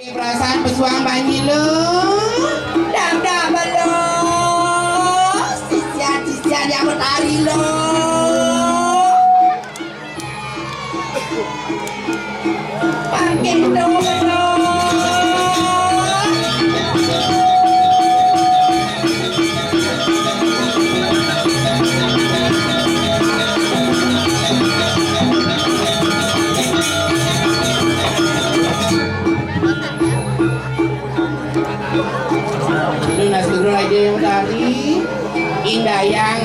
Perasaan pesuang banyi lo, dah belo, sisian yang bertari lo, pakai lo. Yang tadi indah yang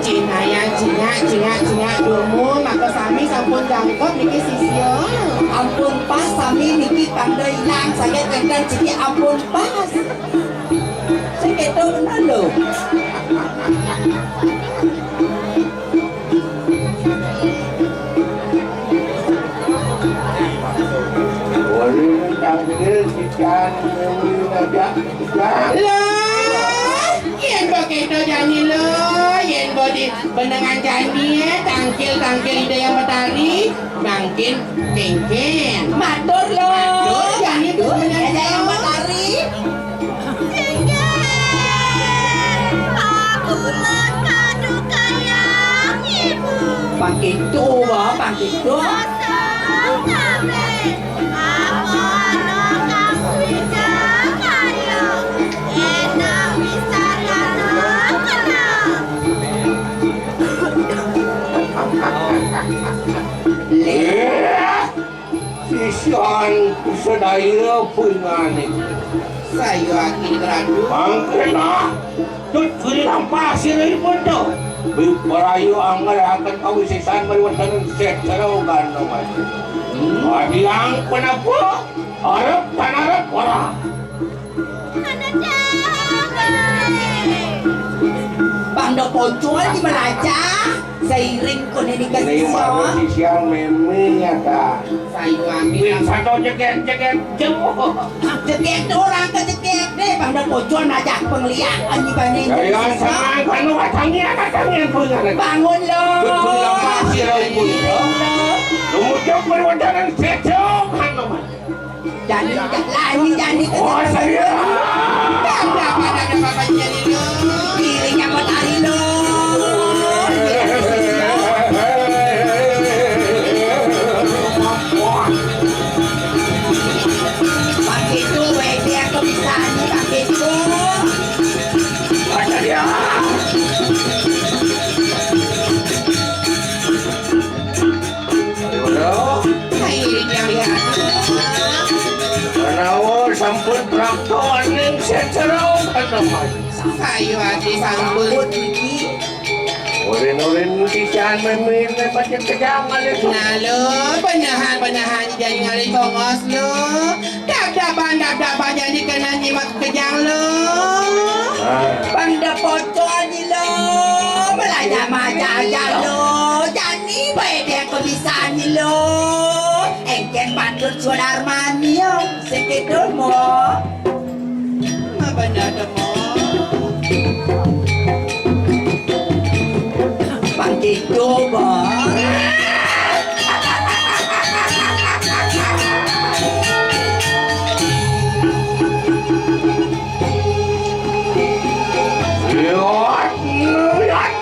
Cina yang Cina dumu maka sami sampun jangkep niki sisya ampun pas sami niki pandai ilang saya tekan jadi ampun pas saya keto benar loh yen begitu jani lo, yen bodi benengan jani tangkil ide yang betari, makin kengken. Matur lo, matur jani tuh ide yang betari. Aku mengadu kayang ibu. Pakai tuh, pakai tuh. Sisian sedaya pungan saya akin teradu angkena tut kuri lampasi rin po to barayo ang akan kawisisan mariwatan set sarogan naman adilang ko na po harap panarap wala Bangda Pocol di Melaca seiring konedikan siswa sisian memenya ta sayo amin satu ceket cekek orang ke cekek deh Bangda Pocol ngajak pengliaran di banding saya sama kanu katangnya pungan bangun lo betul lampasi rin po lumutyak mariwatan set sarogan naman jadi oh saya dapat ada bapaknya lo piring yang betari lo pakai itu dia kebiasaan pakai itu ada dia piring yang lihat Naon sampun praktoan ning secerau naman. sayo ati sambut Urin-urin sisian memin na pati kejangan itu. nalo penahan jadi ngali tongos lo dab-daban jadi kena nyimak kejang lo Bangda Pocol ni lo belajar macam lo jadi baik dia kebiasaan ni lo engken patut suara armani yo sekedul mo apa nada mo pakai coba Lihat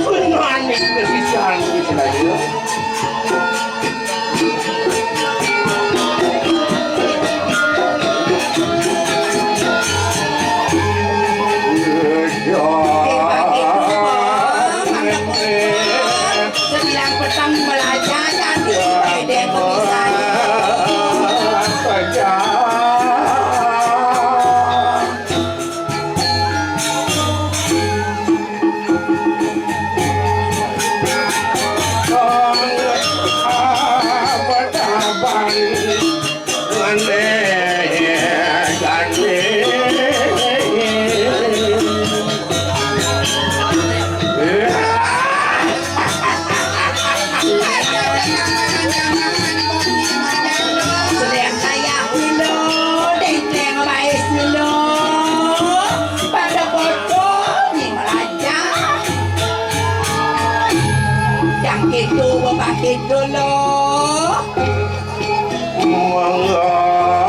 pungan ning sisian istilahnya.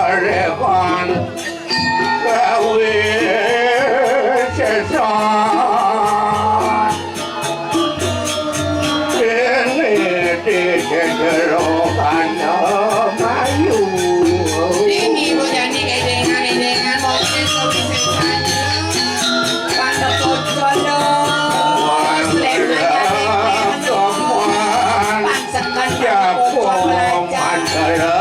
menggorekan gawe sesan ini dijejerokan mayu Ini bu jadi edengan mungkin kopi sensanya Pandok kocodo Lem aja someone Pansekan ya kocodo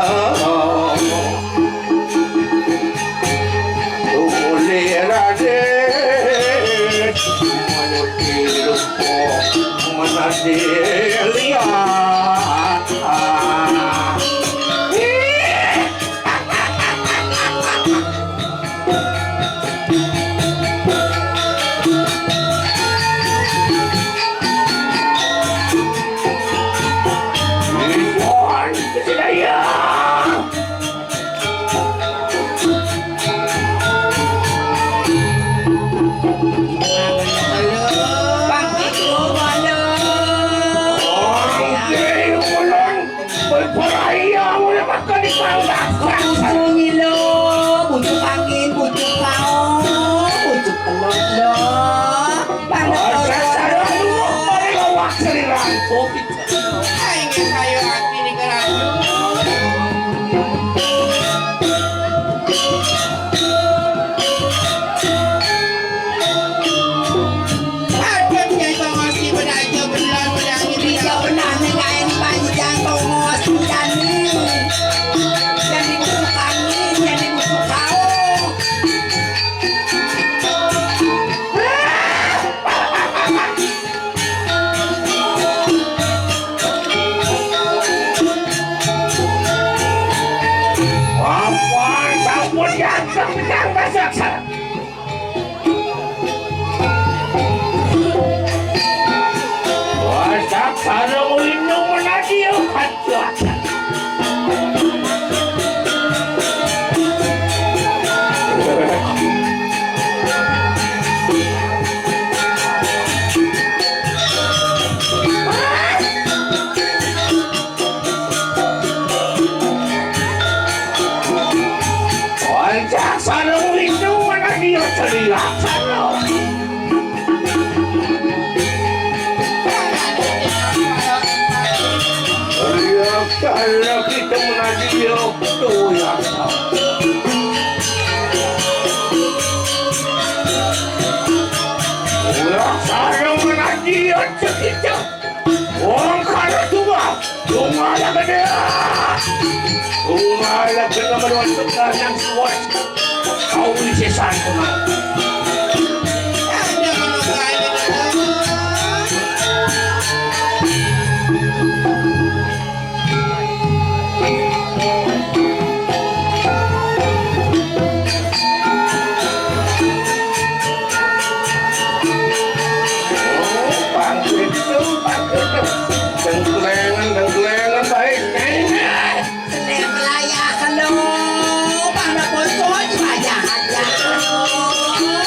belajar Bang Pikru mana? Bunyi lo, bujuk angin, bujuk kau, bujuk telur lo. Pandok ingin kayu hati di Aduh, nyai pengosi bedaja benar benar ini ya benar nengain panjang tongos budani. Jadi busuk angin, jadi busuk kau. Kalau kita menadio tuh ya. Sarang menadio sekitar. Orang kalau tua, rumah lah gede. Rumah lah kena menuntutkan yang kuat. Kau isi santunan. Ada menunggu Dengklengan baik. Sedang melayakan lo, pada bosok dibayar aja lo.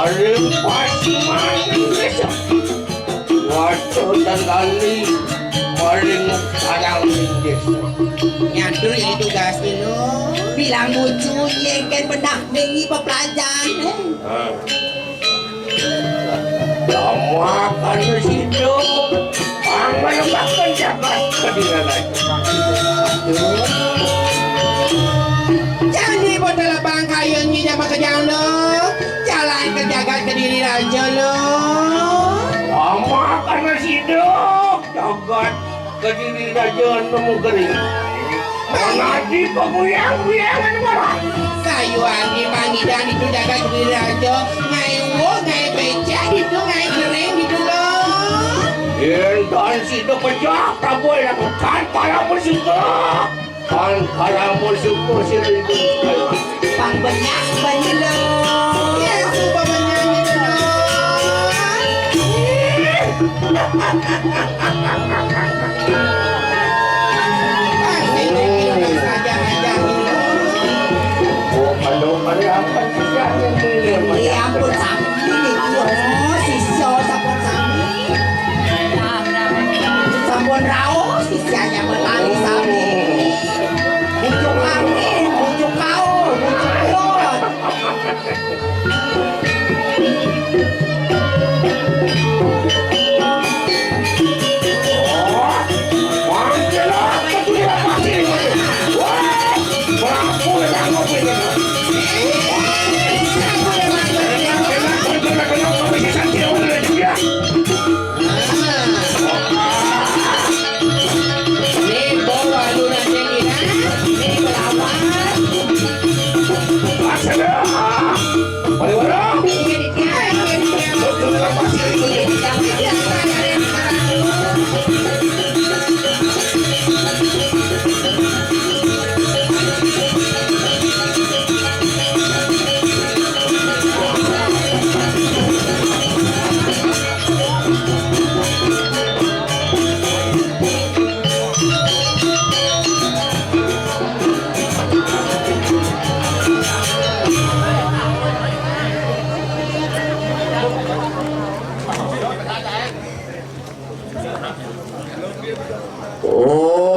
Maling pasti maling besok. Waduh dan kali maling kadang desa. Nyadur ini tugas lo. Bilang lucu, kan benak dengi pepelajaran. Kamu akan hidup. Pangan bahkan jagat kediran aja. Jangan dibotol bang kayunya sama kerjaan lo. Jalan ke jagat ke diri raja lo. Kamu akan hidup. Jagat kediri raja nemu kering. Mengaji peguyang-guyangan marah. Sayuan di mangi dan itu jagat ke diri raja. Ngai wo, ngai beca itu ngai kering gitu lo. Intan hidup pecah. Tak boleh tanpa lamun syukur. Tanpa lamun syukur sini itu. Pang banyak banyak lo. Ya, sumpah banyak gitu lo. Ya ampun sami nih sisyo sampun sami. Sampun rao sisyanya melali sami. Bujuk angin, bujuk kau, bujuk lot. Oh